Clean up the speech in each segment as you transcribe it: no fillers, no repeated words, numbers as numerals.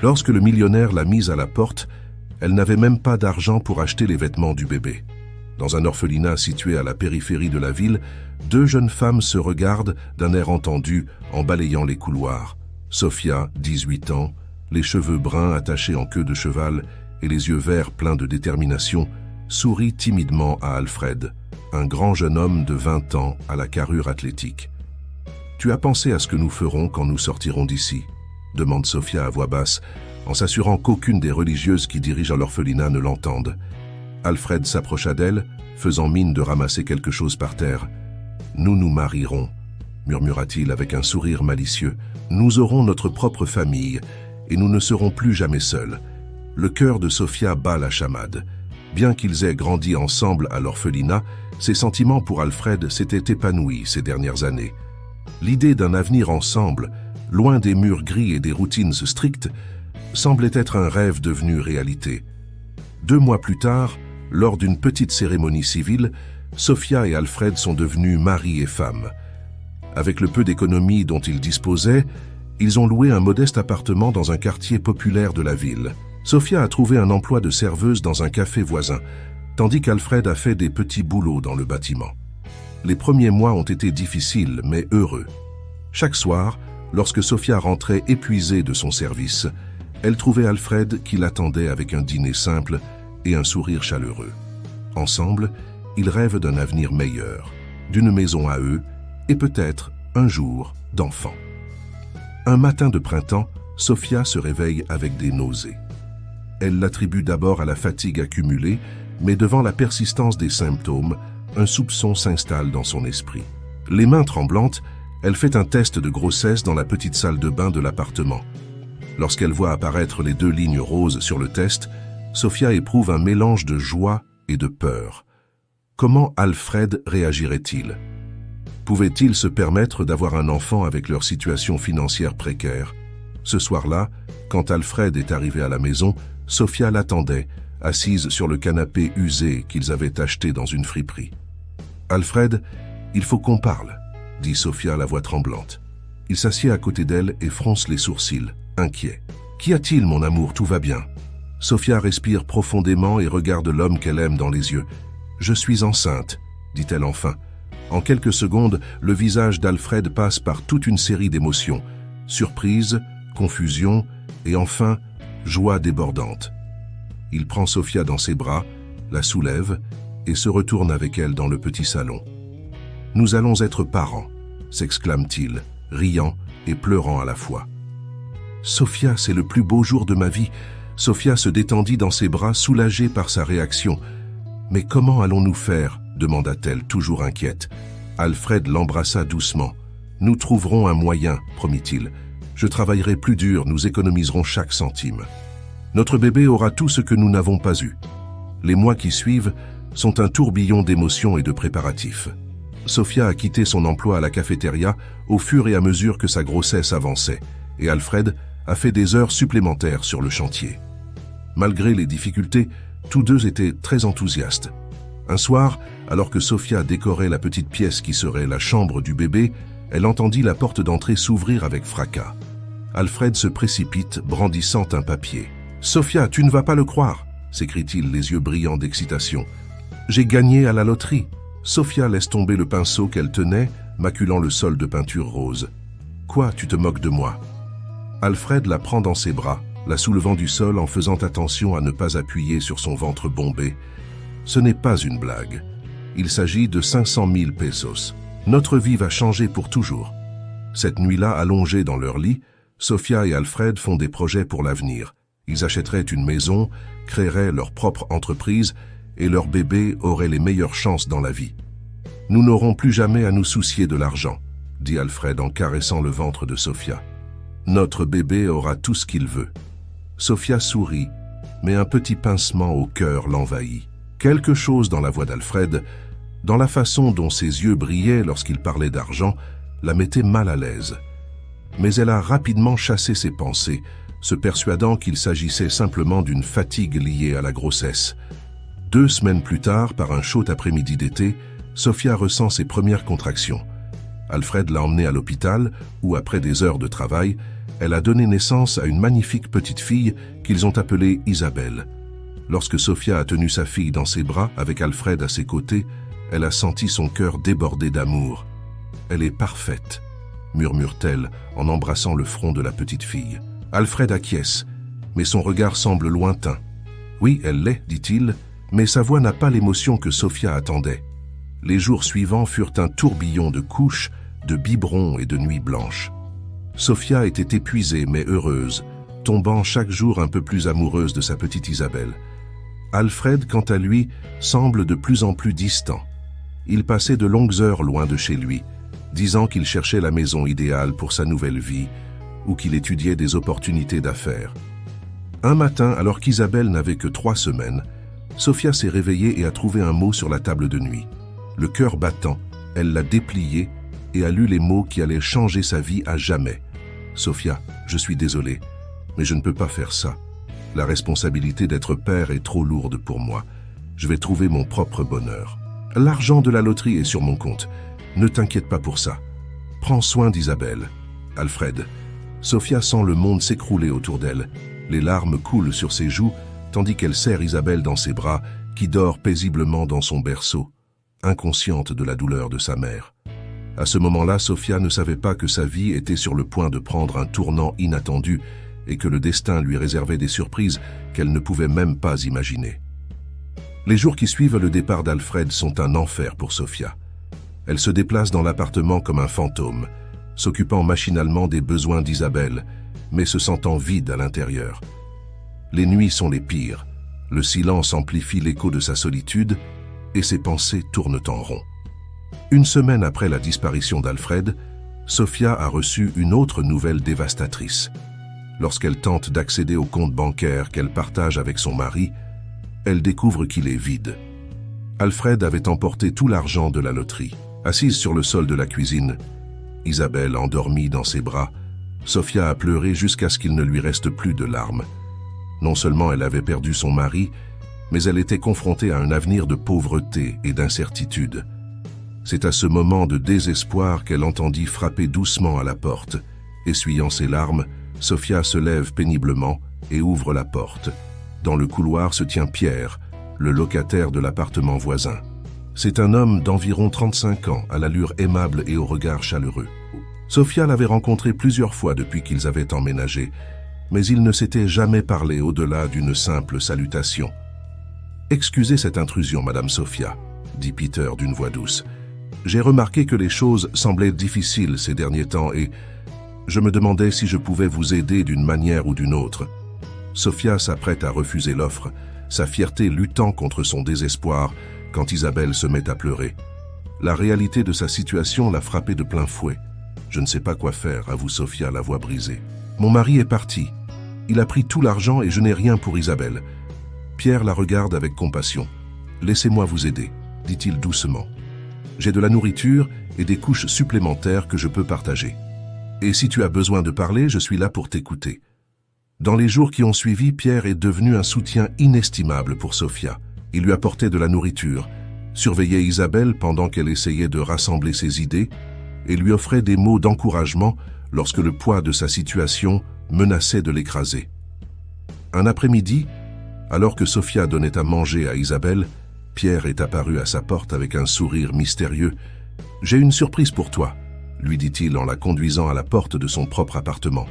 Lorsque le millionnaire l'a mise à la porte, elle n'avait même pas d'argent pour acheter les vêtements du bébé. Dans un orphelinat situé à la périphérie de la ville, deux jeunes femmes se regardent d'un air entendu en balayant les couloirs. Sofia, 18 ans, les cheveux bruns attachés en queue de cheval et les yeux verts pleins de détermination, sourit timidement à Alfred, un grand jeune homme de 20 ans à la carrure athlétique. « Tu as pensé à ce que nous ferons quand nous sortirons d'ici ?» demande Sofia à voix basse, en s'assurant qu'aucune des religieuses qui dirigent l'orphelinat ne l'entende. Alfred s'approcha d'elle, faisant mine de ramasser quelque chose par terre. « Nous nous marierons, » murmura-t-il avec un sourire malicieux. « Nous aurons notre propre famille, et nous ne serons plus jamais seuls. » Le cœur de Sofia bat la chamade. Bien qu'ils aient grandi ensemble à l'orphelinat, ses sentiments pour Alfred s'étaient épanouis ces dernières années. L'idée d'un avenir ensemble, loin des murs gris et des routines strictes, semblait être un rêve devenu réalité. 2 mois plus tard, lors d'une petite cérémonie civile, Sofia et Alfred sont devenus mari et femme. Avec le peu d'économies dont ils disposaient, ils ont loué un modeste appartement dans un quartier populaire de la ville. Sofia a trouvé un emploi de serveuse dans un café voisin, tandis qu'Alfred a fait des petits boulots dans le bâtiment. Les premiers mois ont été difficiles, mais heureux. Chaque soir, lorsque Sofia rentrait épuisée de son service, elle trouvait Alfred qui l'attendait avec un dîner simple et un sourire chaleureux. Ensemble, ils rêvent d'un avenir meilleur, d'une maison à eux et peut-être, un jour, d'enfants. Un matin de printemps, Sofia se réveille avec des nausées. Elle l'attribue d'abord à la fatigue accumulée, mais devant la persistance des symptômes, un soupçon s'installe dans son esprit. Les mains tremblantes, elle fait un test de grossesse dans la petite salle de bain de l'appartement. Lorsqu'elle voit apparaître les 2 lignes roses sur le test, Sofia éprouve un mélange de joie et de peur. Comment Alfred réagirait-il? Pouvait-il se permettre d'avoir un enfant avec leur situation financière précaire? Ce soir-là, quand Alfred est arrivé à la maison, Sofia l'attendait, assise sur le canapé usé qu'ils avaient acheté dans une friperie. « Alfred, il faut qu'on parle », dit Sofia la voix tremblante. Il s'assied à côté d'elle et fronce les sourcils, inquiet. « Qu'y a-t-il, mon amour, tout va bien ?» Sofia respire profondément et regarde l'homme qu'elle aime dans les yeux. « Je suis enceinte », dit-elle enfin. En quelques secondes, le visage d'Alfred passe par toute une série d'émotions. Surprise, confusion et enfin, joie débordante. Il prend Sofia dans ses bras, la soulève et se retourne avec elle dans le petit salon. « Nous allons être parents », s'exclame-t-il, riant et pleurant à la fois. « Sofia, c'est le plus beau jour de ma vie !» Sofia se détendit dans ses bras, soulagée par sa réaction. « Mais comment allons-nous faire ?» demanda-t-elle, toujours inquiète. Alfred l'embrassa doucement. « Nous trouverons un moyen, promit-il. Je travaillerai plus dur, nous économiserons chaque centime. Notre bébé aura tout ce que nous n'avons pas eu. » Les mois qui suivent sont un tourbillon d'émotions et de préparatifs. Sofia a quitté son emploi à la cafétéria au fur et à mesure que sa grossesse avançait, et Alfred a fait des heures supplémentaires sur le chantier. Malgré les difficultés, tous deux étaient très enthousiastes. Un soir, alors que Sofia décorait la petite pièce qui serait la chambre du bébé, elle entendit la porte d'entrée s'ouvrir avec fracas. Alfred se précipite, brandissant un papier. « Sofia, tu ne vas pas le croire !» s'écrie-t-il, les yeux brillants d'excitation. « J'ai gagné à la loterie !» Sofia laisse tomber le pinceau qu'elle tenait, maculant le sol de peinture rose. « Quoi, tu te moques de moi ?» Alfred la prend dans ses bras, la soulevant du sol en faisant attention à ne pas appuyer sur son ventre bombé. Ce n'est pas une blague. Il s'agit de 500 000 pesos. Notre vie va changer pour toujours. Cette nuit-là, allongés dans leur lit, Sofia et Alfred font des projets pour l'avenir. Ils achèteraient une maison, créeraient leur propre entreprise et leur bébé aurait les meilleures chances dans la vie. « Nous n'aurons plus jamais à nous soucier de l'argent », dit Alfred en caressant le ventre de Sofia. « Notre bébé aura tout ce qu'il veut. » Sofia sourit, mais un petit pincement au cœur l'envahit. Quelque chose dans la voix d'Alfred, dans la façon dont ses yeux brillaient lorsqu'il parlait d'argent, la mettait mal à l'aise. Mais elle a rapidement chassé ses pensées, se persuadant qu'il s'agissait simplement d'une fatigue liée à la grossesse. 2 semaines plus tard, par un chaud après-midi d'été, Sofia ressent ses premières contractions. Alfred l'a emmenée à l'hôpital, où, après des heures de travail, Elle a donné naissance à une magnifique petite fille qu'ils ont appelée Isabelle. Lorsque Sofia a tenu sa fille dans ses bras avec Alfred à ses côtés, elle a senti son cœur déborder d'amour. « Elle est parfaite », murmure-t-elle en embrassant le front de la petite fille. Alfred acquiesce, mais son regard semble lointain. « Oui, elle l'est, dit-il, mais sa voix n'a pas l'émotion que Sofia attendait. » Les jours suivants furent un tourbillon de couches, de biberons et de nuits blanches. Sofia était épuisée mais heureuse, tombant chaque jour un peu plus amoureuse de sa petite Isabelle. Alfred, quant à lui, semble de plus en plus distant. Il passait de longues heures loin de chez lui, disant qu'il cherchait la maison idéale pour sa nouvelle vie ou qu'il étudiait des opportunités d'affaires. Un matin, alors qu'Isabelle n'avait que 3 semaines, Sofia s'est réveillée et a trouvé un mot sur la table de nuit. Le cœur battant, elle l'a déplié et a lu les mots qui allaient changer sa vie à jamais. « Sofia, je suis désolé, mais je ne peux pas faire ça. La responsabilité d'être père est trop lourde pour moi. Je vais trouver mon propre bonheur. L'argent de la loterie est sur mon compte. Ne t'inquiète pas pour ça. Prends soin d'Isabelle. » Alfred. Sofia sent le monde s'écrouler autour d'elle. Les larmes coulent sur ses joues, tandis qu'elle serre Isabelle dans ses bras, qui dort paisiblement dans son berceau, inconsciente de la douleur de sa mère. À ce moment-là, Sofia ne savait pas que sa vie était sur le point de prendre un tournant inattendu et que le destin lui réservait des surprises qu'elle ne pouvait même pas imaginer. Les jours qui suivent le départ d'Alfred sont un enfer pour Sofia. Elle se déplace dans l'appartement comme un fantôme, s'occupant machinalement des besoins d'Isabelle, mais se sentant vide à l'intérieur. Les nuits sont les pires, le silence amplifie l'écho de sa solitude et ses pensées tournent en rond. Une semaine après la disparition d'Alfred, Sofia a reçu une autre nouvelle dévastatrice. Lorsqu'elle tente d'accéder au compte bancaire qu'elle partage avec son mari, elle découvre qu'il est vide. Alfred avait emporté tout l'argent de la loterie. Assise sur le sol de la cuisine, Isabelle endormie dans ses bras, Sofia a pleuré jusqu'à ce qu'il ne lui reste plus de larmes. Non seulement elle avait perdu son mari, mais elle était confrontée à un avenir de pauvreté et d'incertitude. C'est à ce moment de désespoir qu'elle entendit frapper doucement à la porte. Essuyant ses larmes, Sofia se lève péniblement et ouvre la porte. Dans le couloir se tient Pierre, le locataire de l'appartement voisin. C'est un homme d'environ 35 ans, à l'allure aimable et au regard chaleureux. Sofia l'avait rencontré plusieurs fois depuis qu'ils avaient emménagé, mais ils ne s'étaient jamais parlé au-delà d'une simple salutation. « Excusez cette intrusion, Madame Sofia, » dit Peter d'une voix douce. « J'ai remarqué que les choses semblaient difficiles ces derniers temps et je me demandais si je pouvais vous aider d'une manière ou d'une autre. » Sofia s'apprête à refuser l'offre, sa fierté luttant contre son désespoir quand Isabelle se met à pleurer. La réalité de sa situation l'a frappée de plein fouet. « Je ne sais pas quoi faire, avoue Sofia, la voix brisée. Mon mari est parti. Il a pris tout l'argent et je n'ai rien pour Isabelle. » Pierre la regarde avec compassion. « Laissez-moi vous aider, » dit-il doucement. « J'ai de la nourriture et des couches supplémentaires que je peux partager. Et si tu as besoin de parler, je suis là pour t'écouter. » Dans les jours qui ont suivi, Pierre est devenu un soutien inestimable pour Sofia. Il lui apportait de la nourriture, surveillait Isabelle pendant qu'elle essayait de rassembler ses idées et lui offrait des mots d'encouragement lorsque le poids de sa situation menaçait de l'écraser. Un après-midi, alors que Sofia donnait à manger à Isabelle, Pierre est apparu à sa porte avec un sourire mystérieux. « J'ai une surprise pour toi », lui dit-il en la conduisant à la porte de son propre appartement.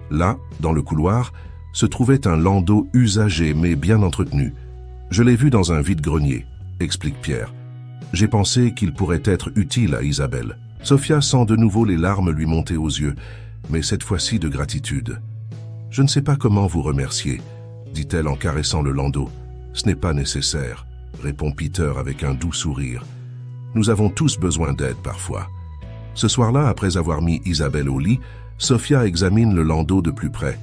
Là, dans le couloir, se trouvait un landau usagé mais bien entretenu. « Je l'ai vu dans un vide-grenier », explique Pierre. « J'ai pensé qu'il pourrait être utile à Isabelle. » Sofia sent de nouveau les larmes lui monter aux yeux, mais cette fois-ci de gratitude. « Je ne sais pas comment vous remercier, » dit-elle en caressant le landau. « Ce n'est pas nécessaire, » répond Peter avec un doux sourire. « Nous avons tous besoin d'aide parfois. » Ce soir-là, après avoir mis Isabelle au lit, Sofia examine le landau de plus près.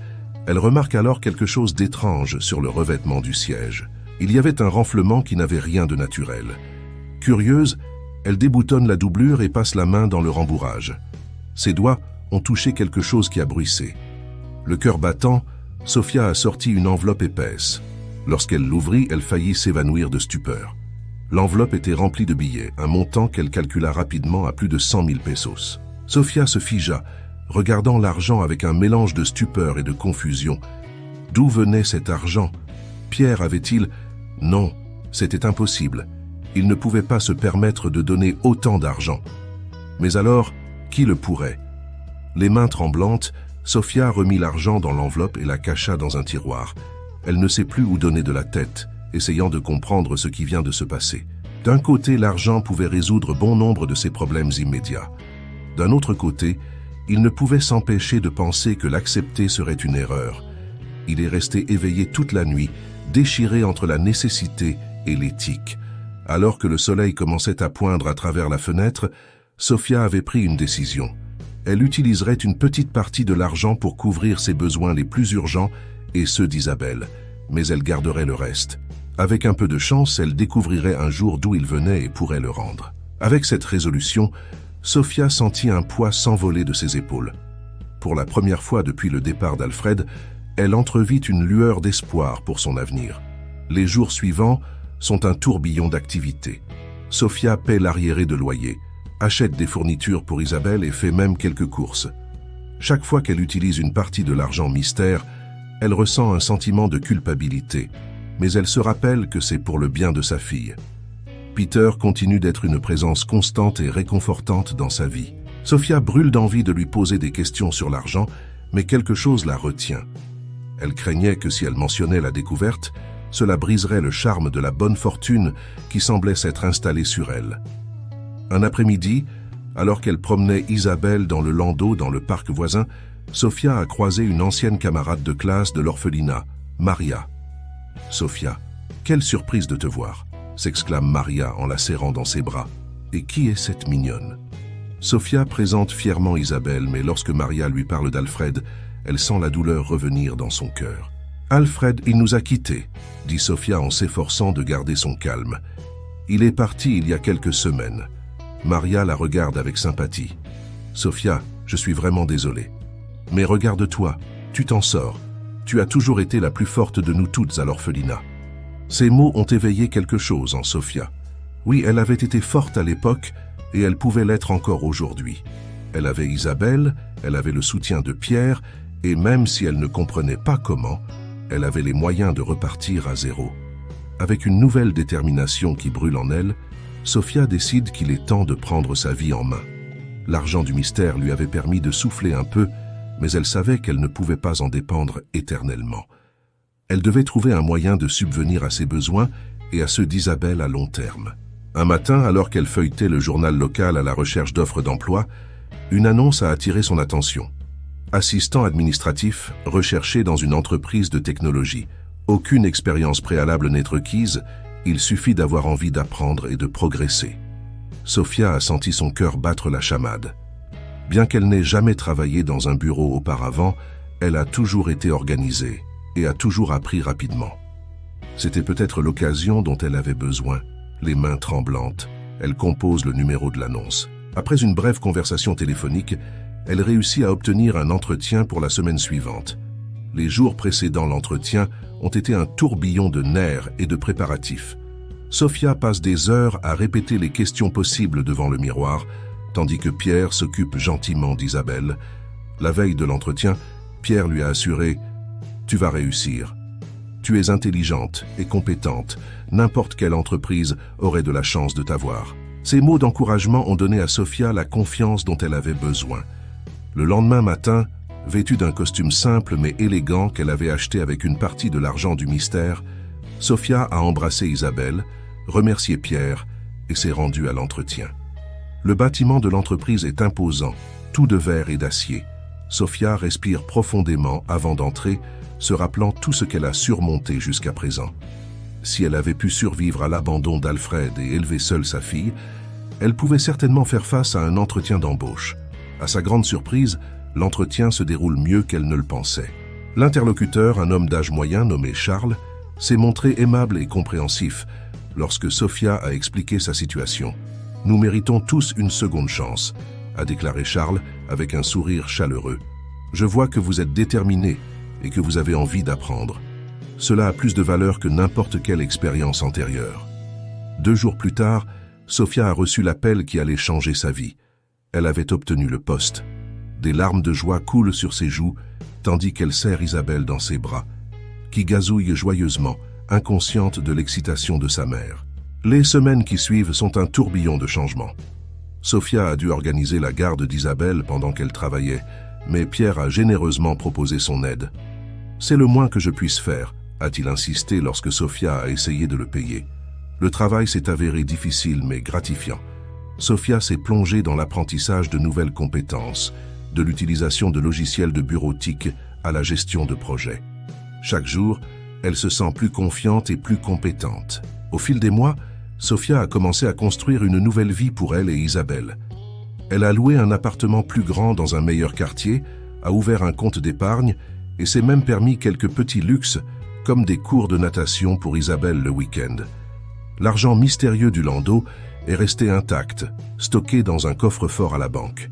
Elle remarque alors quelque chose d'étrange sur le revêtement du siège. Il y avait un renflement qui n'avait rien de naturel. Curieuse, elle déboutonne la doublure et passe la main dans le rembourrage. Ses doigts ont touché quelque chose qui a bruissé. Le cœur battant, Sofia a sorti une enveloppe épaisse. Lorsqu'elle l'ouvrit, elle faillit s'évanouir de stupeur. L'enveloppe était remplie de billets, un montant qu'elle calcula rapidement à plus de 100 000 pesos. Sofia se figea, regardant l'argent avec un mélange de stupeur et de confusion. D'où venait cet argent? Pierre avait-il... Non, c'était impossible. Il ne pouvait pas se permettre de donner autant d'argent. Mais alors, qui le pourrait? Les mains tremblantes, Sophia remit l'argent dans l'enveloppe et la cacha dans un tiroir. Elle ne sait plus où donner de la tête, essayant de comprendre ce qui vient de se passer. D'un côté, l'argent pouvait résoudre bon nombre de ses problèmes immédiats. D'un autre côté, il ne pouvait s'empêcher de penser que l'accepter serait une erreur. Il est resté éveillé toute la nuit, déchiré entre la nécessité et l'éthique. Alors que le soleil commençait à poindre à travers la fenêtre, Sophia avait pris une décision. Elle utiliserait une petite partie de l'argent pour couvrir ses besoins les plus urgents et ceux d'Isabelle, mais elle garderait le reste. Avec un peu de chance, elle découvrirait un jour d'où il venait et pourrait le rendre. Avec cette résolution, Sophia sentit un poids s'envoler de ses épaules. Pour la première fois depuis le départ d'Alfred, elle entrevit une lueur d'espoir pour son avenir. Les jours suivants sont un tourbillon d'activités. Sophia paie l'arriéré de loyer, achète des fournitures pour Isabelle et fait même quelques courses. Chaque fois qu'elle utilise une partie de l'argent mystère, elle ressent un sentiment de culpabilité, mais elle se rappelle que c'est pour le bien de sa fille. Peter continue d'être une présence constante et réconfortante dans sa vie. Sophia brûle d'envie de lui poser des questions sur l'argent, mais quelque chose la retient. Elle craignait que si elle mentionnait la découverte, cela briserait le charme de la bonne fortune qui semblait s'être installée sur elle. Un après-midi, alors qu'elle promenait Isabelle dans le landau dans le parc voisin, Sophia a croisé une ancienne camarade de classe de l'orphelinat, Maria. « Sophia, quelle surprise de te voir !» s'exclame Maria en la serrant dans ses bras. « Et qui est cette mignonne ?» Sophia présente fièrement Isabelle, mais lorsque Maria lui parle d'Alfred, elle sent la douleur revenir dans son cœur. « Alfred, il nous a quittés », dit Sophia en s'efforçant de garder son calme. « Il est parti il y a quelques semaines. » Maria la regarde avec sympathie. « Sophia, je suis vraiment désolé. Mais regarde-toi, tu t'en sors. Tu as toujours été la plus forte de nous toutes à l'orphelinat. » Ces mots ont éveillé quelque chose en Sophia. Oui, elle avait été forte à l'époque et elle pouvait l'être encore aujourd'hui. Elle avait Isabelle, elle avait le soutien de Pierre et même si elle ne comprenait pas comment, elle avait les moyens de repartir à zéro. Avec une nouvelle détermination qui brûle en elle, Sophia décide qu'il est temps de prendre sa vie en main. L'argent du mystère lui avait permis de souffler un peu, mais elle savait qu'elle ne pouvait pas en dépendre éternellement. Elle devait trouver un moyen de subvenir à ses besoins et à ceux d'Isabelle à long terme. Un matin, alors qu'elle feuilletait le journal local à la recherche d'offres d'emploi, une annonce a attiré son attention. Assistant administratif recherché dans une entreprise de technologie. Aucune expérience préalable n'est requise, il suffit d'avoir envie d'apprendre et de progresser. Sophia a senti son cœur battre la chamade. Bien qu'elle n'ait jamais travaillé dans un bureau auparavant, elle a toujours été organisée et a toujours appris rapidement. C'était peut-être l'occasion dont elle avait besoin. Les mains tremblantes, elle compose le numéro de l'annonce. Après une brève conversation téléphonique, elle réussit à obtenir un entretien pour la semaine suivante. Les jours précédant l'entretien ont été un tourbillon de nerfs et de préparatifs. Sophia passe des heures à répéter les questions possibles devant le miroir, tandis que Pierre s'occupe gentiment d'Isabelle. La veille de l'entretien, Pierre lui a assuré « Tu vas réussir. Tu es intelligente et compétente. N'importe quelle entreprise aurait de la chance de t'avoir. » Ces mots d'encouragement ont donné à Sophia la confiance dont elle avait besoin. Le lendemain matin, vêtue d'un costume simple mais élégant qu'elle avait acheté avec une partie de l'argent du mystère, Sophia a embrassé Isabelle, remercié Pierre et s'est rendue à l'entretien. Le bâtiment de l'entreprise est imposant, tout de verre et d'acier. Sophia respire profondément avant d'entrer, se rappelant tout ce qu'elle a surmonté jusqu'à présent. Si elle avait pu survivre à l'abandon d'Alfred et élever seule sa fille, elle pouvait certainement faire face à un entretien d'embauche. À sa grande surprise, l'entretien se déroule mieux qu'elle ne le pensait. L'interlocuteur, un homme d'âge moyen nommé Charles, s'est montré aimable et compréhensif lorsque Sophia a expliqué sa situation. « Nous méritons tous une seconde chance », a déclaré Charles avec un sourire chaleureux. « Je vois que vous êtes déterminé et que vous avez envie d'apprendre. Cela a plus de valeur que n'importe quelle expérience antérieure. » 2 jours plus tard, Sophia a reçu l'appel qui allait changer sa vie. Elle avait obtenu le poste. Des larmes de joie coulent sur ses joues, tandis qu'elle serre Isabelle dans ses bras, qui gazouille joyeusement, inconsciente de l'excitation de sa mère. Les semaines qui suivent sont un tourbillon de changements. Sofia a dû organiser la garde d'Isabelle pendant qu'elle travaillait, mais Pierre a généreusement proposé son aide. « C'est le moins que je puisse faire », a-t-il insisté lorsque Sofia a essayé de le payer. Le travail s'est avéré difficile mais gratifiant. Sofia s'est plongée dans l'apprentissage de nouvelles compétences, de l'utilisation de logiciels de bureautique à la gestion de projets. Chaque jour, elle se sent plus confiante et plus compétente. Au fil des mois, Sofia a commencé à construire une nouvelle vie pour elle et Isabelle. Elle a loué un appartement plus grand dans un meilleur quartier, a ouvert un compte d'épargne et s'est même permis quelques petits luxes comme des cours de natation pour Isabelle le week-end. L'argent mystérieux du landau est resté intact, stocké dans un coffre-fort à la banque.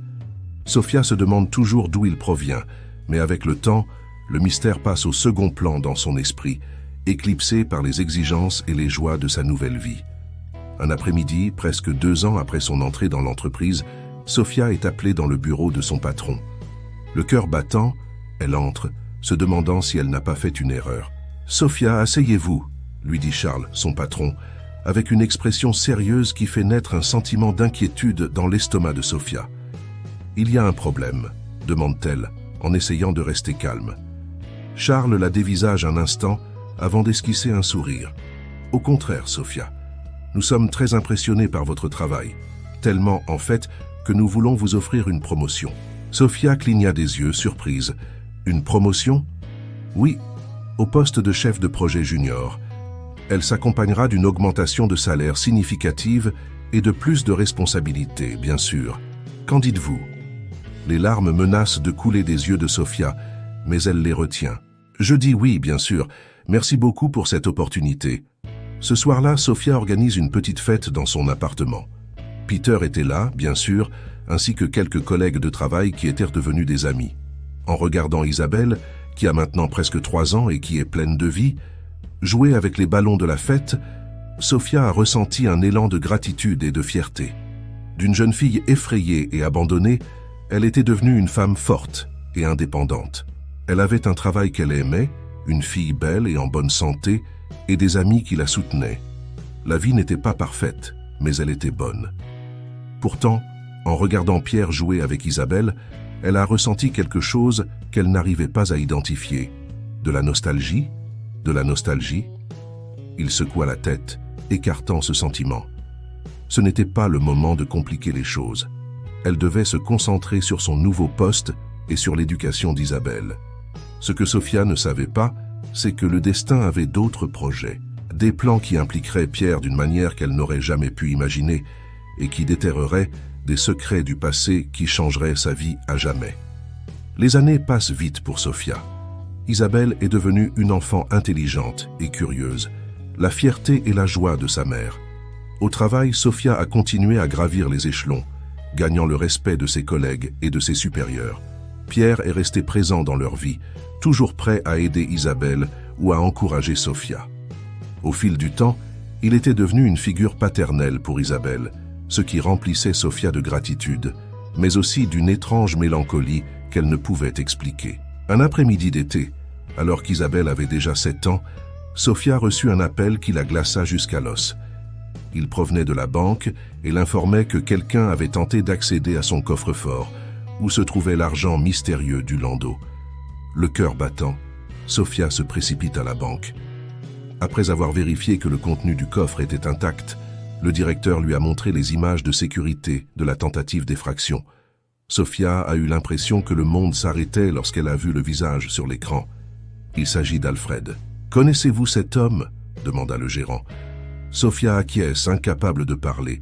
Sofia se demande toujours d'où il provient, mais avec le temps, le mystère passe au second plan dans son esprit, éclipsé par les exigences et les joies de sa nouvelle vie. Un après-midi, presque 2 ans après son entrée dans l'entreprise, Sofia est appelée dans le bureau de son patron. Le cœur battant, elle entre, se demandant si elle n'a pas fait une erreur. « Sofia, asseyez-vous », lui dit Charles, son patron, avec une expression sérieuse qui fait naître un sentiment d'inquiétude dans l'estomac de Sofia. « Il y a un problème », demande-t-elle, en essayant de rester calme. Charles la dévisage un instant avant d'esquisser un sourire. « Au contraire, Sofia, nous sommes très impressionnés par votre travail, tellement en fait que nous voulons vous offrir une promotion. » Sofia cligna des yeux, surprise. « Une promotion ?»« Oui, au poste de chef de projet junior. Elle s'accompagnera d'une augmentation de salaire significative et de plus de responsabilités, bien sûr. Qu'en dites-vous » Les larmes menacent de couler des yeux de Sofia, mais elle les retient. « Je dis oui, bien sûr. Merci beaucoup pour cette opportunité. » Ce soir-là, Sofia organise une petite fête dans son appartement. Peter était là, bien sûr, ainsi que quelques collègues de travail qui étaient devenus des amis. En regardant Isabelle, qui a maintenant presque 3 ans et qui est pleine de vie, jouer avec les ballons de la fête, Sofia a ressenti un élan de gratitude et de fierté. D'une jeune fille effrayée et abandonnée, elle était devenue une femme forte et indépendante. Elle avait un travail qu'elle aimait, une fille belle et en bonne santé, et des amis qui la soutenaient. La vie n'était pas parfaite, mais elle était bonne. Pourtant, en regardant Pierre jouer avec Isabelle, elle a ressenti quelque chose qu'elle n'arrivait pas à identifier. De la nostalgie ? De la nostalgie ? Il secoua la tête, écartant ce sentiment. Ce n'était pas le moment de compliquer les choses. Elle devait se concentrer sur son nouveau poste et sur l'éducation d'Isabelle. Ce que Sofia ne savait pas, c'est que le destin avait d'autres projets, des plans qui impliqueraient Pierre d'une manière qu'elle n'aurait jamais pu imaginer et qui déterreraient des secrets du passé qui changeraient sa vie à jamais. Les années passent vite pour Sofia. Isabelle est devenue une enfant intelligente et curieuse, la fierté et la joie de sa mère. Au travail, Sofia a continué à gravir les échelons, gagnant le respect de ses collègues et de ses supérieurs. Pierre est resté présent dans leur vie, toujours prêt à aider Isabelle ou à encourager Sofia. Au fil du temps, il était devenu une figure paternelle pour Isabelle, ce qui remplissait Sofia de gratitude, mais aussi d'une étrange mélancolie qu'elle ne pouvait expliquer. Un après-midi d'été, alors qu'Isabelle avait déjà 7 ans, Sofia reçut un appel qui la glaça jusqu'à l'os. Il provenait de la banque et l'informait que quelqu'un avait tenté d'accéder à son coffre-fort, où se trouvait l'argent mystérieux du landau. Le cœur battant, Sofia se précipite à la banque. Après avoir vérifié que le contenu du coffre était intact, le directeur lui a montré les images de sécurité de la tentative d'effraction. Sofia a eu l'impression que le monde s'arrêtait lorsqu'elle a vu le visage sur l'écran. Il s'agit d'Alfred. « Connaissez-vous cet homme ?» demanda le gérant. Sofia acquiesce, incapable de parler.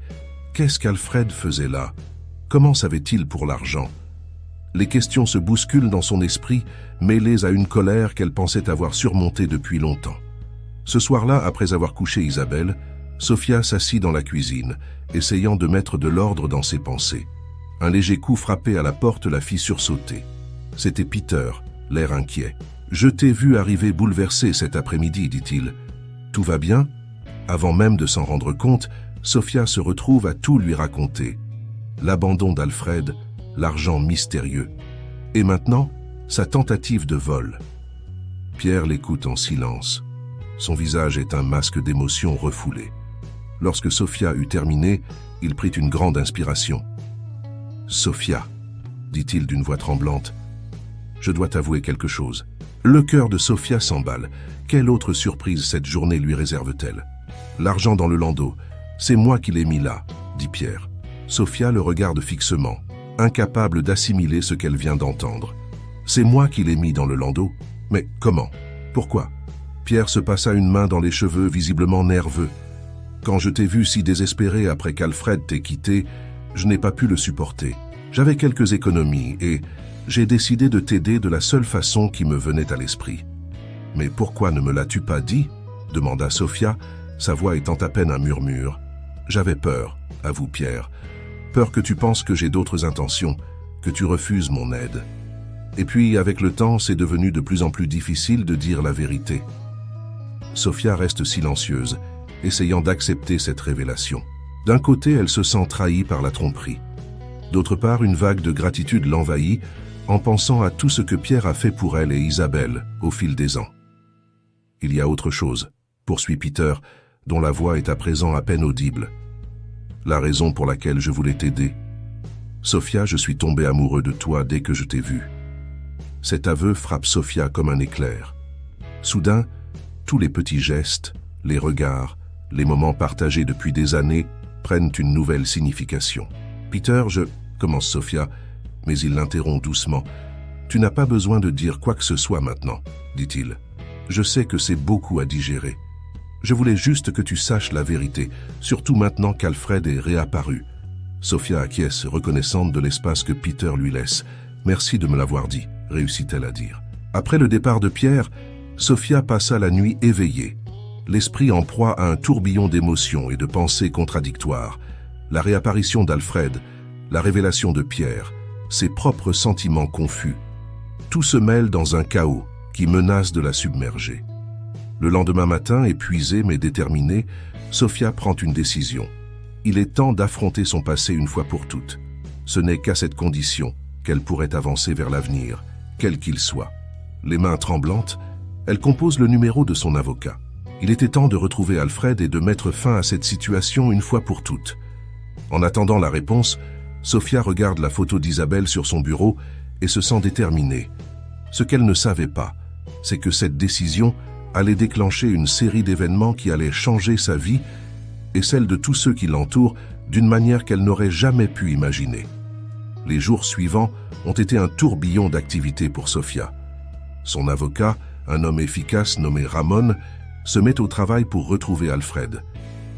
Qu'est-ce qu'Alfred faisait là? Comment savait-il pour l'argent? Les questions se bousculent dans son esprit, mêlées à une colère qu'elle pensait avoir surmontée depuis longtemps. Ce soir-là, après avoir couché Isabelle, Sofia s'assit dans la cuisine, essayant de mettre de l'ordre dans ses pensées. Un léger coup frappé à la porte la fit sursauter. C'était Peter, l'air inquiet. « Je t'ai vu arriver bouleversé cet après-midi, dit-il. Tout va bien ?» Avant même de s'en rendre compte, Sofia se retrouve à tout lui raconter. L'abandon d'Alfred, l'argent mystérieux. Et maintenant, sa tentative de vol. Pierre l'écoute en silence. Son visage est un masque d'émotion refoulée. Lorsque Sophia eut terminé, il prit une grande inspiration. « Sophia, dit-il d'une voix tremblante, je dois t'avouer quelque chose. » Le cœur de Sophia s'emballe. Quelle autre surprise cette journée lui réserve-t-elle? L'argent dans le landau, c'est moi qui l'ai mis là, dit Pierre. Sophia le regarde fixement, incapable d'assimiler ce qu'elle vient d'entendre. C'est moi qui l'ai mis dans le landau? Mais comment? Pourquoi? Pierre se passa une main dans les cheveux, visiblement nerveux. Quand je t'ai vu si désespéré après qu'Alfred t'ait quitté, je n'ai pas pu le supporter. J'avais quelques économies et j'ai décidé de t'aider de la seule façon qui me venait à l'esprit. « Mais pourquoi ne me l'as-tu pas dit ?» demanda Sophia, sa voix étant à peine un murmure. « J'avais peur, avoue Pierre. Peur que tu penses que j'ai d'autres intentions, que tu refuses mon aide. Et puis, avec le temps, c'est devenu de plus en plus difficile de dire la vérité. » Sophia reste silencieuse, essayant d'accepter cette révélation. D'un côté, elle se sent trahie par la tromperie. D'autre part, une vague de gratitude l'envahit en pensant à tout ce que Pierre a fait pour elle et Isabelle au fil des ans. « Il y a autre chose, » poursuit Peter, dont la voix est à présent à peine audible. « La raison pour laquelle je voulais t'aider. Sophia, je suis tombé amoureux de toi dès que je t'ai vue. » Cet aveu frappe Sophia comme un éclair. Soudain, tous les petits gestes, les regards, les moments partagés depuis des années prennent une nouvelle signification. « Peter, je... » commence Sophia, mais il l'interrompt doucement. « Tu n'as pas besoin de dire quoi que ce soit maintenant, dit-il. Je sais que c'est beaucoup à digérer. Je voulais juste que tu saches la vérité, surtout maintenant qu'Alfred est réapparu. » Sophia acquiesce, reconnaissante de l'espace que Peter lui laisse. « Merci de me l'avoir dit, » réussit-elle à dire. Après le départ de Pierre, Sophia passa la nuit éveillée, l'esprit en proie à un tourbillon d'émotions et de pensées contradictoires. La réapparition d'Alfred, la révélation de Pierre, ses propres sentiments confus. Tout se mêle dans un chaos qui menace de la submerger. Le lendemain matin, épuisée mais déterminée, Sophia prend une décision. Il est temps d'affronter son passé une fois pour toutes. Ce n'est qu'à cette condition qu'elle pourrait avancer vers l'avenir, quel qu'il soit. Les mains tremblantes, elle compose le numéro de son avocat. Il était temps de retrouver Alfred et de mettre fin à cette situation une fois pour toutes. En attendant la réponse, Sophia regarde la photo d'Isabelle sur son bureau et se sent déterminée. Ce qu'elle ne savait pas, c'est que cette décision allait déclencher une série d'événements qui allaient changer sa vie et celle de tous ceux qui l'entourent d'une manière qu'elle n'aurait jamais pu imaginer. Les jours suivants ont été un tourbillon d'activités pour Sophia. Son avocat, un homme efficace nommé Ramon, se met au travail pour retrouver Alfred.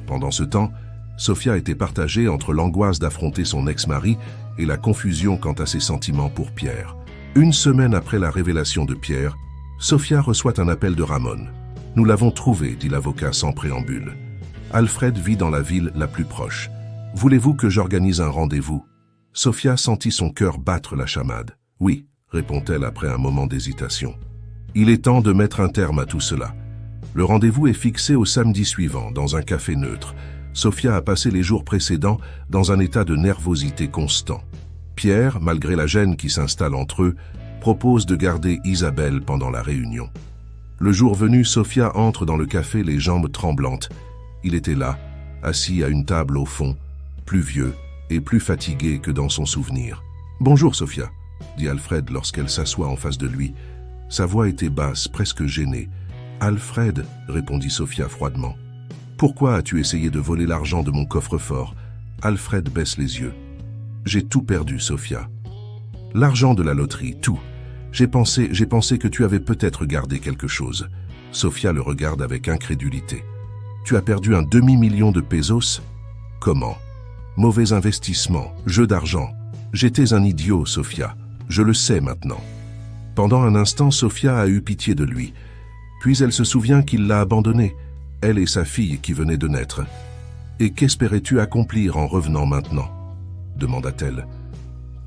Pendant ce temps, Sophia était partagée entre l'angoisse d'affronter son ex-mari et la confusion quant à ses sentiments pour Pierre. Une semaine après la révélation de Pierre, Sophia reçoit un appel de Ramon. « Nous l'avons trouvé, » dit l'avocat sans préambule. « Alfred vit dans la ville la plus proche. Voulez-vous que j'organise un rendez-vous » Sophia sentit son cœur battre la chamade. « Oui, » répond-elle après un moment d'hésitation. « Il est temps de mettre un terme à tout cela. Le rendez-vous est fixé au samedi suivant, dans un café neutre. Sophia a passé les jours précédents dans un état de nervosité constant. Pierre, malgré la gêne qui s'installe entre eux, propose de garder Isabelle pendant la réunion. Le jour venu, Sophia entre dans le café les jambes tremblantes. Il était là, assis à une table au fond, plus vieux et plus fatigué que dans son souvenir. « Bonjour Sophia », dit Alfred lorsqu'elle s'assoit en face de lui. Sa voix était basse, presque gênée. « Alfred », répondit Sophia froidement. « Pourquoi as-tu essayé de voler l'argent de mon coffre-fort » Alfred baisse les yeux. « J'ai tout perdu, Sophia. L'argent de la loterie, tout. J'ai pensé que tu avais peut-être gardé quelque chose. » Sophia le regarde avec incrédulité. « Tu as perdu un demi-million de pesos ? Comment ? Mauvais investissement, jeu d'argent. J'étais un idiot, Sophia. Je le sais maintenant. » Pendant un instant, Sophia a eu pitié de lui. Puis elle se souvient qu'il l'a abandonnée, elle et sa fille qui venait de naître. « Et qu'espérais-tu accomplir en revenant maintenant ?» demanda-t-elle.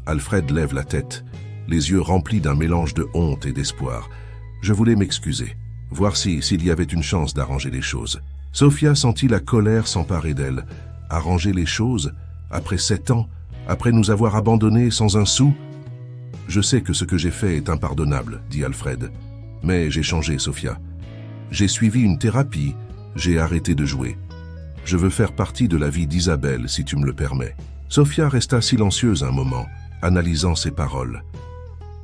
Alfred lève la tête, les yeux remplis d'un mélange de honte et d'espoir. « Je voulais m'excuser, voir s'il y avait une chance d'arranger les choses. » Sophia sentit la colère s'emparer d'elle. Arranger les choses, après 7 ans, après nous avoir abandonnés sans un sou ? Je sais que ce que j'ai fait est impardonnable, dit Alfred. Mais j'ai changé, Sophia. J'ai suivi une thérapie, j'ai arrêté de jouer. Je veux faire partie de la vie d'Isabelle, si tu me le permets. Sophia resta silencieuse un moment, analysant ses paroles.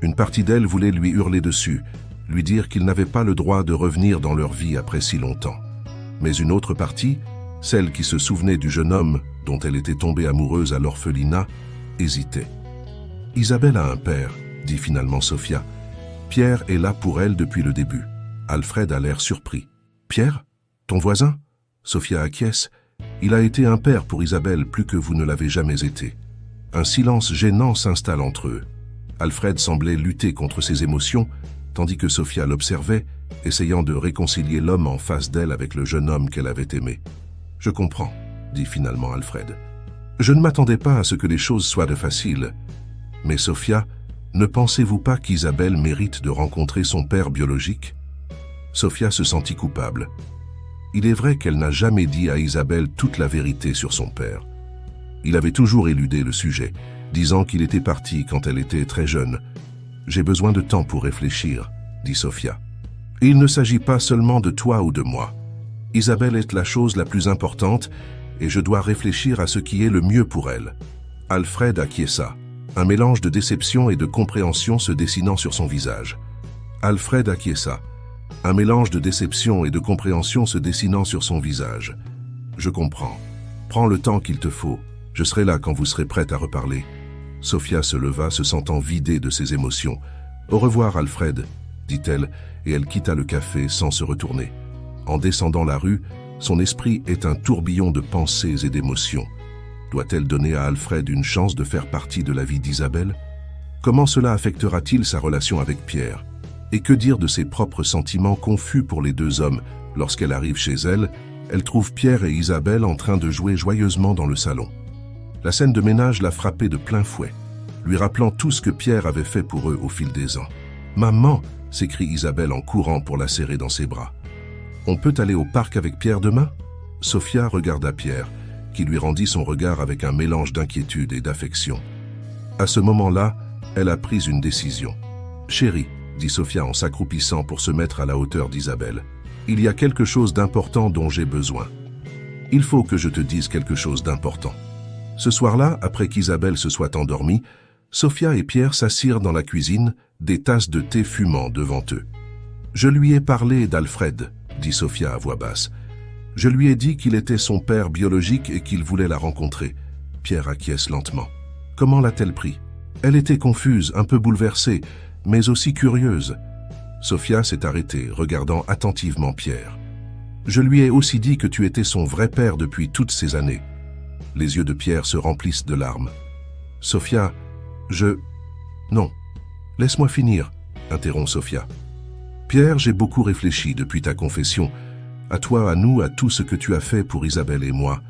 Une partie d'elle voulait lui hurler dessus, lui dire qu'il n'avait pas le droit de revenir dans leur vie après si longtemps. Mais une autre partie, celle qui se souvenait du jeune homme dont elle était tombée amoureuse à l'orphelinat, hésitait. « Isabelle a un père, dit finalement Sophia. Pierre est là pour elle depuis le début. » Alfred a l'air surpris. « Pierre? Ton voisin ?» Sophia acquiesce. « Il a été un père pour Isabelle plus que vous ne l'avez jamais été. » Un silence gênant s'installe entre eux. Alfred semblait lutter contre ses émotions, tandis que Sophia l'observait, essayant de réconcilier l'homme en face d'elle avec le jeune homme qu'elle avait aimé. « Je comprends, » dit finalement Alfred. « Je ne m'attendais pas à ce que les choses soient de faciles. Mais Sophia, ne pensez-vous pas qu'Isabelle mérite de rencontrer son père biologique ?» Sophia se sentit coupable. Il est vrai qu'elle n'a jamais dit à Isabelle toute la vérité sur son père. Il avait toujours éludé le sujet, disant qu'il était parti quand elle était très jeune. « J'ai besoin de temps pour réfléchir, » dit Sophia. « Il ne s'agit pas seulement de toi ou de moi. Isabelle est la chose la plus importante et je dois réfléchir à ce qui est le mieux pour elle. » Alfred acquiesça, un mélange de déception et de compréhension se dessinant sur son visage. Alfred acquiesça, un mélange de déception et de compréhension se dessinant sur son visage. « Je comprends. Prends le temps qu'il te faut. Je serai là quand vous serez prête à reparler. » Sophia se leva, se sentant vidée de ses émotions. « Au revoir, Alfred, » dit-elle, et elle quitta le café sans se retourner. En descendant la rue, son esprit est un tourbillon de pensées et d'émotions. Doit-elle donner à Alfred une chance de faire partie de la vie d'Isabelle? Comment cela affectera-t-il sa relation avec Pierre? Et que dire de ses propres sentiments confus pour les deux hommes lorsqu'elle arrive chez elle, elle trouve Pierre et Isabelle en train de jouer joyeusement dans le salon. La scène de ménage l'a frappée de plein fouet, lui rappelant tout ce que Pierre avait fait pour eux au fil des ans. « Maman !» s'écrie Isabelle en courant pour la serrer dans ses bras. « On peut aller au parc avec Pierre demain ?» Sophia regarda Pierre, qui lui rendit son regard avec un mélange d'inquiétude et d'affection. À ce moment-là, elle a pris une décision. « Chérie, » dit Sophia en s'accroupissant pour se mettre à la hauteur d'Isabelle, « il y a quelque chose d'important dont j'ai besoin. Il faut que je te dise quelque chose d'important. » Ce soir-là, après qu'Isabelle se soit endormie, Sophia et Pierre s'assirent dans la cuisine, des tasses de thé fumant devant eux. « Je lui ai parlé d'Alfred, » dit Sophia à voix basse. « Je lui ai dit qu'il était son père biologique et qu'il voulait la rencontrer. » Pierre acquiesce lentement. « Comment l'a-t-elle pris ?» Elle était confuse, un peu bouleversée, mais aussi curieuse. Sophia s'est arrêtée, regardant attentivement Pierre. « Je lui ai aussi dit que tu étais son vrai père depuis toutes ces années. » Les yeux de Pierre se remplissent de larmes. « Sophia, Non, laisse-moi finir, » interrompt Sophia. « Pierre, j'ai beaucoup réfléchi depuis ta confession. À toi, à nous, à tout ce que tu as fait pour Isabelle et moi. »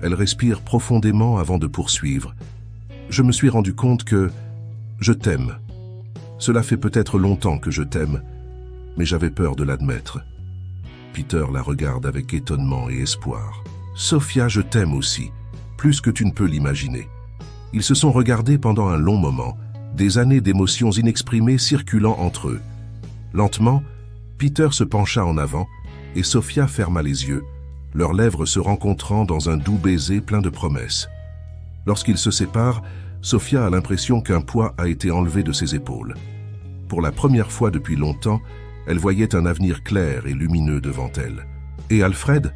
Elle respire profondément avant de poursuivre. « Je me suis rendu compte que je t'aime. Cela fait peut-être longtemps que je t'aime, mais j'avais peur de l'admettre. » Peter la regarde avec étonnement et espoir. « Sophia, je t'aime aussi, plus que tu ne peux l'imaginer. » Ils se sont regardés pendant un long moment, des années d'émotions inexprimées circulant entre eux. Lentement, Peter se pencha en avant et Sophia ferma les yeux, leurs lèvres se rencontrant dans un doux baiser plein de promesses. Lorsqu'ils se séparent, Sophia a l'impression qu'un poids a été enlevé de ses épaules. Pour la première fois depuis longtemps, elle voyait un avenir clair et lumineux devant elle. « Et Alfred ?»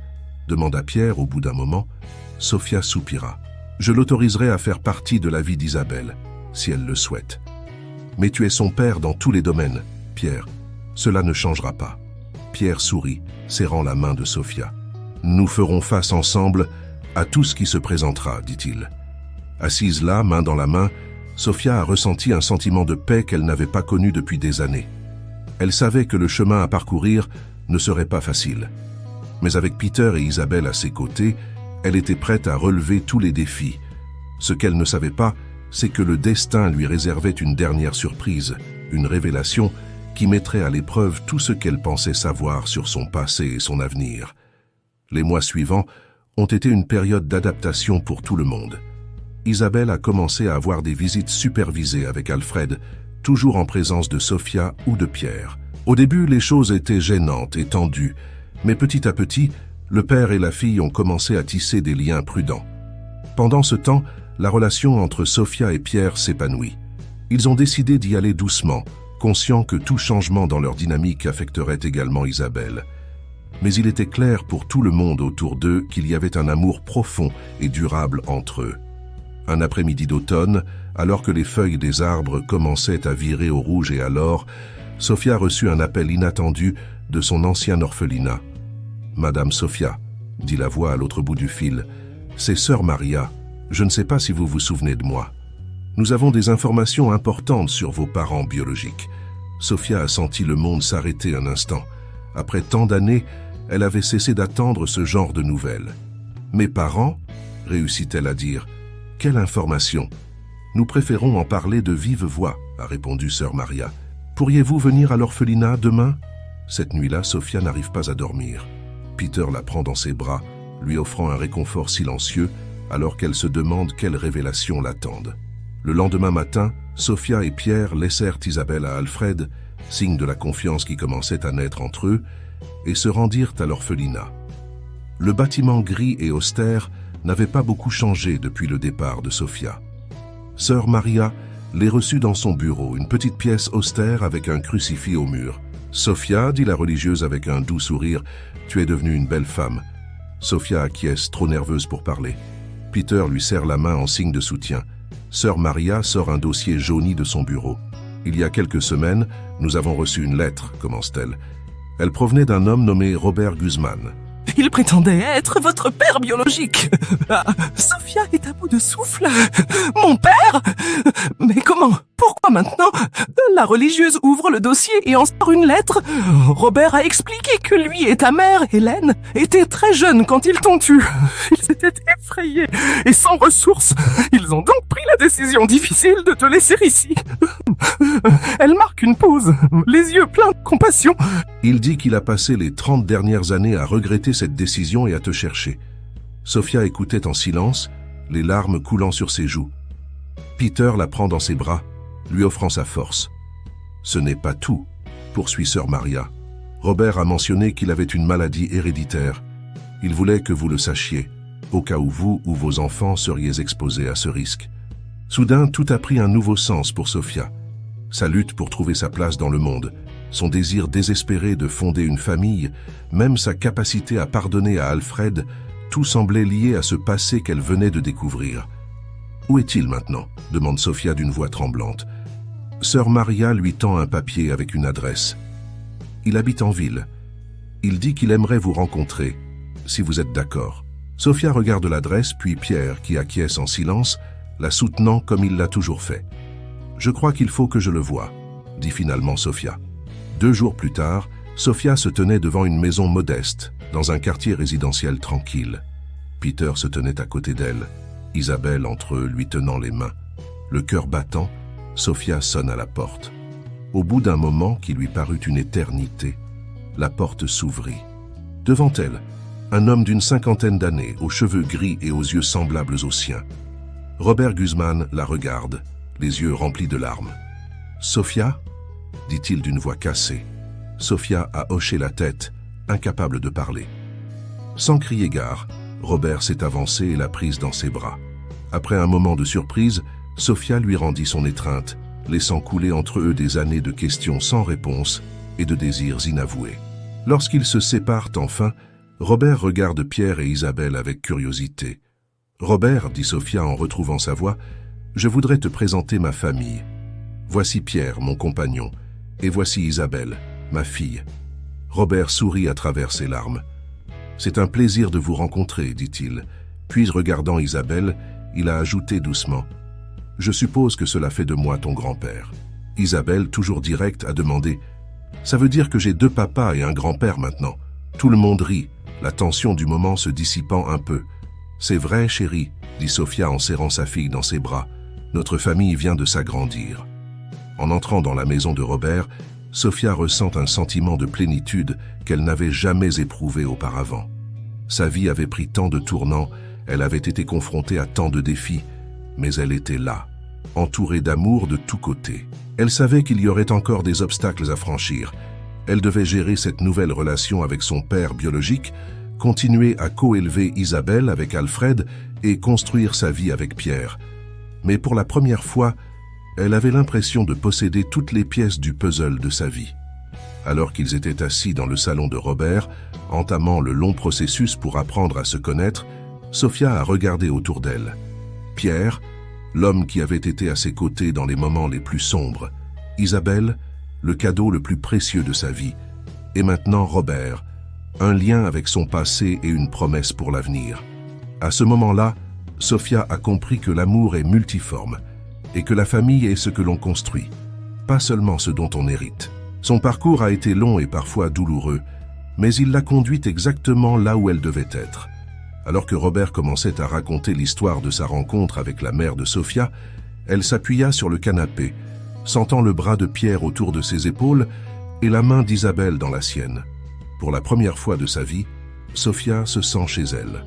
demanda Pierre au bout d'un moment. Sophia soupira. « Je l'autoriserai à faire partie de la vie d'Isabelle, si elle le souhaite. Mais tu es son père dans tous les domaines, Pierre. Cela ne changera pas. » Pierre sourit, serrant la main de Sophia. « Nous ferons face ensemble à tout ce qui se présentera, dit-il. » Assise là, main dans la main, Sophia a ressenti un sentiment de paix qu'elle n'avait pas connu depuis des années. Elle savait que le chemin à parcourir ne serait pas facile. Mais avec Peter et Isabelle à ses côtés, elle était prête à relever tous les défis. Ce qu'elle ne savait pas, c'est que le destin lui réservait une dernière surprise, une révélation qui mettrait à l'épreuve tout ce qu'elle pensait savoir sur son passé et son avenir. Les mois suivants ont été une période d'adaptation pour tout le monde. Isabelle a commencé à avoir des visites supervisées avec Alfred, toujours en présence de Sophia ou de Pierre. Au début, les choses étaient gênantes et tendues, mais petit à petit, le père et la fille ont commencé à tisser des liens prudents. Pendant ce temps, la relation entre Sophia et Pierre s'épanouit. Ils ont décidé d'y aller doucement, conscients que tout changement dans leur dynamique affecterait également Isabelle. Mais il était clair pour tout le monde autour d'eux qu'il y avait un amour profond et durable entre eux. Un après-midi d'automne, alors que les feuilles des arbres commençaient à virer au rouge et à l'or, Sophia reçut un appel inattendu de son ancien orphelinat. « Madame Sophia », dit la voix à l'autre bout du fil, « c'est Sœur Maria. Je ne sais pas si vous vous souvenez de moi. Nous avons des informations importantes sur vos parents biologiques. » Sophia a senti le monde s'arrêter un instant. Après tant d'années, elle avait cessé d'attendre ce genre de nouvelles. « Mes parents ?» réussit-elle à dire. « Quelle information ?»« Nous préférons en parler de vive voix, » a répondu Sœur Maria. « Pourriez-vous venir à l'orphelinat demain ?» Cette nuit-là, Sophia n'arrive pas à dormir. Peter la prend dans ses bras, lui offrant un réconfort silencieux, alors qu'elle se demande quelles révélations l'attendent. Le lendemain matin, Sophia et Pierre laissèrent Isabelle à Alfred, signe de la confiance qui commençait à naître entre eux, et se rendirent à l'orphelinat. Le bâtiment gris et austère n'avait pas beaucoup changé depuis le départ de Sophia. Sœur Maria les reçut dans son bureau, une petite pièce austère avec un crucifix au mur. « Sophia, dit la religieuse avec un doux sourire, tu es devenue une belle femme. » Sophia acquiesce, trop nerveuse pour parler. Peter lui serre la main en signe de soutien. Sœur Maria sort un dossier jauni de son bureau. « Il y a quelques semaines, nous avons reçu une lettre, commence-t-elle. Elle provenait d'un homme nommé Robert Guzman. Il prétendait être votre père biologique. Sophia est à bout de souffle. Mon père? Mais comment? Pourquoi maintenant? La religieuse ouvre le dossier et en sort une lettre. Robert a expliqué que lui et ta mère, Hélène, étaient très jeunes quand ils t'ont tué. Ils étaient effrayés et sans ressources. Ils ont donc pris la décision difficile de te laisser ici. Elle marque une pause, les yeux pleins de compassion. Il dit qu'il a passé les 30 dernières années à regretter cette décision et à te chercher. Sophia écoutait en silence, les larmes coulant sur ses joues. Peter la prend dans ses bras, lui offrant sa force. « Ce n'est pas tout, » poursuit Sœur Maria. Robert a mentionné qu'il avait une maladie héréditaire. Il voulait que vous le sachiez, au cas où vous ou vos enfants seriez exposés à ce risque. Soudain, tout a pris un nouveau sens pour Sophia. Sa lutte pour trouver sa place dans le monde, son désir désespéré de fonder une famille, même sa capacité à pardonner à Alfred, tout semblait lié à ce passé qu'elle venait de découvrir. « Où est-il maintenant ?» demande Sophia d'une voix tremblante. Sœur Maria lui tend un papier avec une adresse. « Il habite en ville. Il dit qu'il aimerait vous rencontrer, si vous êtes d'accord. » Sophia regarde l'adresse, puis Pierre, qui acquiesce en silence, la soutenant comme il l'a toujours fait. « Je crois qu'il faut que je le voie, » dit finalement Sophia. 2 jours plus tard, Sophia se tenait devant une maison modeste, dans un quartier résidentiel tranquille. Peter se tenait à côté d'elle, Isabelle entre eux lui tenant les mains. Le cœur battant, Sophia sonne à la porte. Au bout d'un moment qui lui parut une éternité, la porte s'ouvrit. Devant elle, un homme d'une 50aine d'années, aux cheveux gris et aux yeux semblables aux siens. Robert Guzman la regarde, les yeux remplis de larmes. « Sophia ?» dit-il d'une voix cassée. Sophia a hoché la tête, incapable de parler. Sans crier gare, Robert s'est avancé et l'a prise dans ses bras. Après un moment de surprise, Sophia lui rendit son étreinte, laissant couler entre eux des années de questions sans réponse et de désirs inavoués. Lorsqu'ils se séparent enfin, Robert regarde Pierre et Isabelle avec curiosité. « Robert, dit Sophia en retrouvant sa voix, je voudrais te présenter ma famille. Voici Pierre, mon compagnon, et voici Isabelle, ma fille. » Robert sourit à travers ses larmes. « C'est un plaisir de vous rencontrer, dit-il. Puis, regardant Isabelle, il a ajouté doucement. « Je suppose que cela fait de moi ton grand-père. » Isabelle, toujours directe, a demandé. « Ça veut dire que j'ai 2 papas et un grand-père maintenant. » Tout le monde rit, la tension du moment se dissipant un peu. « C'est vrai, chérie, » dit Sophia en serrant sa fille dans ses bras. « Notre famille vient de s'agrandir. » En entrant dans la maison de Robert, Sophia ressent un sentiment de plénitude qu'elle n'avait jamais éprouvé auparavant. Sa vie avait pris tant de tournants, elle avait été confrontée à tant de défis, mais elle était là, entourée d'amour de tous côtés. Elle savait qu'il y aurait encore des obstacles à franchir. Elle devait gérer cette nouvelle relation avec son père biologique, continuer à coélever Isabelle avec Alfred et construire sa vie avec Pierre. Mais pour la première fois, elle avait l'impression de posséder toutes les pièces du puzzle de sa vie. Alors qu'ils étaient assis dans le salon de Robert, entamant le long processus pour apprendre à se connaître, Sophia a regardé autour d'elle. Pierre, l'homme qui avait été à ses côtés dans les moments les plus sombres. Isabelle, le cadeau le plus précieux de sa vie. Et maintenant Robert, un lien avec son passé et une promesse pour l'avenir. À ce moment-là, Sophia a compris que l'amour est multiforme et que la famille est ce que l'on construit, pas seulement ce dont on hérite. Son parcours a été long et parfois douloureux, mais il l'a conduite exactement là où elle devait être. Alors que Robert commençait à raconter l'histoire de sa rencontre avec la mère de Sophia, elle s'appuya sur le canapé, sentant le bras de Pierre autour de ses épaules et la main d'Isabelle dans la sienne. Pour la première fois de sa vie, Sophia se sent chez elle.